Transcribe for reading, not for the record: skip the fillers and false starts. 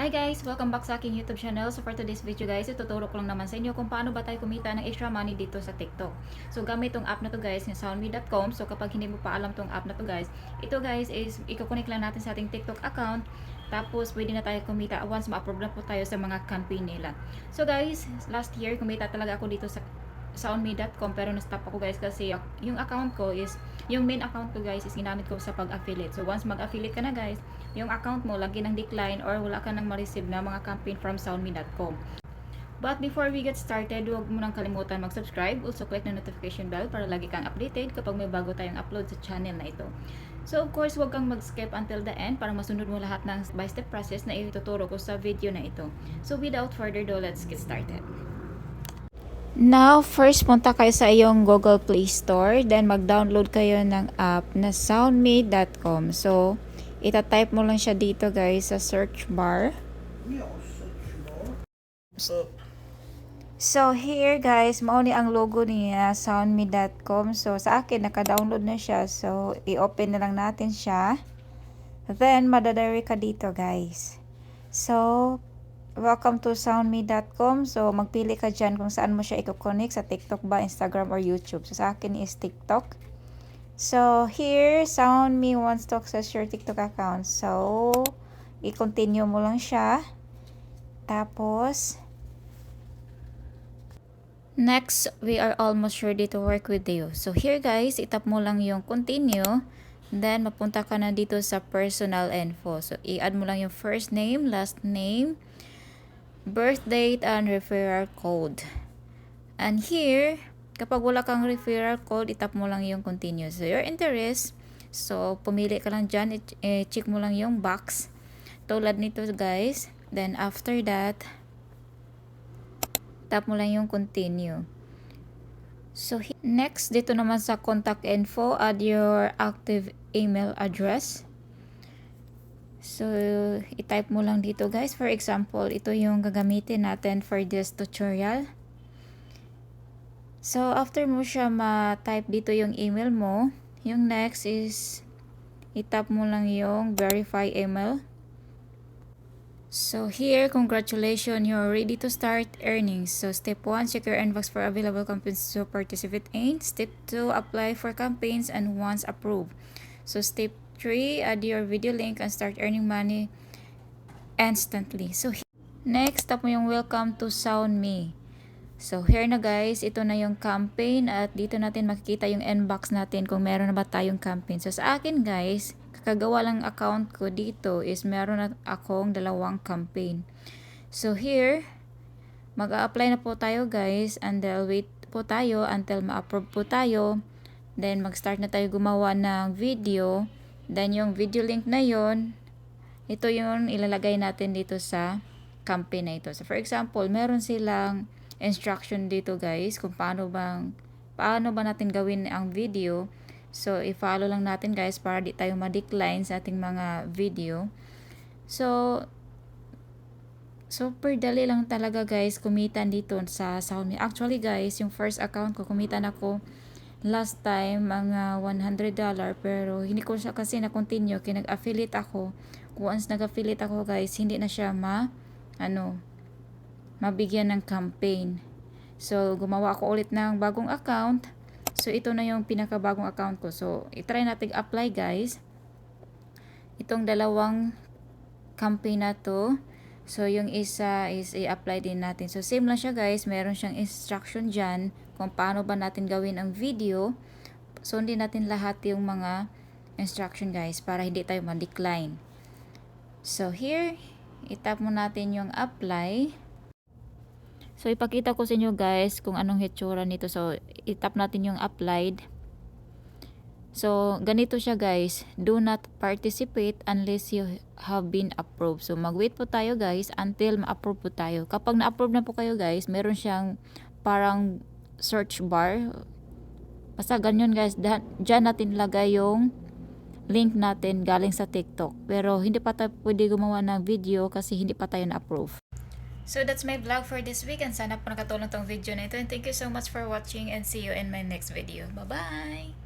Hi guys! Welcome back sa aking YouTube channel. So for today's video guys, ituturo ko lang naman sa inyo kung paano ba tayo kumita ng extra money dito sa TikTok. So gamit tong app na to guys, yung soundme.com. So kapag hindi mo pa alam tong app na to guys, ito guys is i-connect lang natin sa ating TikTok account. Tapos pwede na tayo kumita once ma-approve na po tayo sa mga campaign nila. So guys, last year kumita talaga ako dito sa soundme.com pero na-stop ako guys kasi yung account ko is, yung main account ko guys is ginamit ko sa pag-affiliate. So once mag-affiliate ka na guys, yung account mo lagi ng decline or wala ka nang ma-receive na mga campaign from soundme.com. But before we get started, huwag mo nang kalimutan mag-subscribe. Also click the notification bell para lagi kang updated kapag may bago tayong upload sa channel na ito. So of course, huwag kang mag-skip until the end para masunod mo lahat ng step-by-step process na ituturo ko sa video na ito. So without further ado, let's get started. Now, first punta kayo sa iyong Google Play Store. Then mag-download kayo ng app na soundme.com. So ita-type mo lang siya dito guys sa search bar. So here guys, mao ni ang logo niya, soundme.com. So sa akin naka-download na siya. So i-open na lang natin siya. Then madadari ka dito guys. So welcome to soundme.com. So magpili ka dyan kung saan mo siya i-connect, sa TikTok ba, Instagram or YouTube. So sa akin is TikTok. So, here, SoundMe wants to access your TikTok account. So, i-continue mo lang siya. Tapos, next, we are almost ready to work with you. So, here guys, itap mo lang yung continue. Then, mapunta ka na dito sa personal info. So, i-add mo lang yung first name, last name, birth date, and referral code. And here, kapag wala kang referral code, itap mo lang yung continue. So, your interest. So, pumili ka lang dyan. I-check mo lang yung box. Tulad nito guys. Then, after that, tap mo lang yung continue. So, next, dito naman sa contact info, add your active email address. So, i-type mo lang dito guys. For example, ito yung gagamitin natin for this tutorial. So, after mo siya ma-type dito yung email mo, yung next is, itap mo lang yung verify email. So, here, congratulations, you're ready to start earning. So, step 1, check your inbox for available campaigns to participate in. Step 2, apply for campaigns and once approved. So, step 3, add your video link and start earning money instantly. So, next, tap mo yung welcome to SoundMe. So, here na guys, ito na yung campaign at dito natin makikita yung inbox natin kung meron na ba tayong campaign. So, sa akin guys, kakagawa lang account ko dito is meron na akong 2 campaign. So, here, mag-a-apply na po tayo guys and wait po tayo until ma-approve po tayo. Then, mag-start na tayo gumawa ng video. Then, yung video link na yon, ito yung ilalagay natin dito sa campaign na ito. So, for example, meron silang instruction dito guys kung paano ba natin gawin ang video. So i-follow lang natin guys para di tayo ma-decline sa ating mga video. So super dali lang talaga guys kumita dito sa SoundMe. Actually guys, yung first account ko kumita na ako last time mga $100 pero hindi ko siya kasi na-continue, kinag-affiliate ako. Once nag-affiliate ako guys, hindi na siya mabigyan ng campaign. So, gumawa ako ulit ng bagong account. So, ito na yung pinakabagong account ko. So, itry natin apply guys. Itong 2 campaign na to. So, yung isa is i-apply din natin. So, same lang siya guys. Meron siyang instruction dyan kung paano ba natin gawin ang video. So, hindi natin lahat yung mga instruction guys para hindi tayo ma-decline. So, here, itap mo natin yung apply. So, ipakita ko sa inyo guys kung anong hitsura nito. So, itap natin yung applied. So, ganito siya guys. Do not participate unless you have been approved. So, mag-wait po tayo guys until ma-approve po tayo. Kapag na-approve na po kayo guys, meron siyang parang search bar. Basta ganyan guys. Diyan natin lagay yung link natin galing sa TikTok. Pero, hindi pa tayo pwede gumawa ng video kasi hindi pa tayo na-approve. So that's my vlog for this week and sana po nakatulong tong video na ito and thank you so much for watching and see you in my next video. Bye-bye!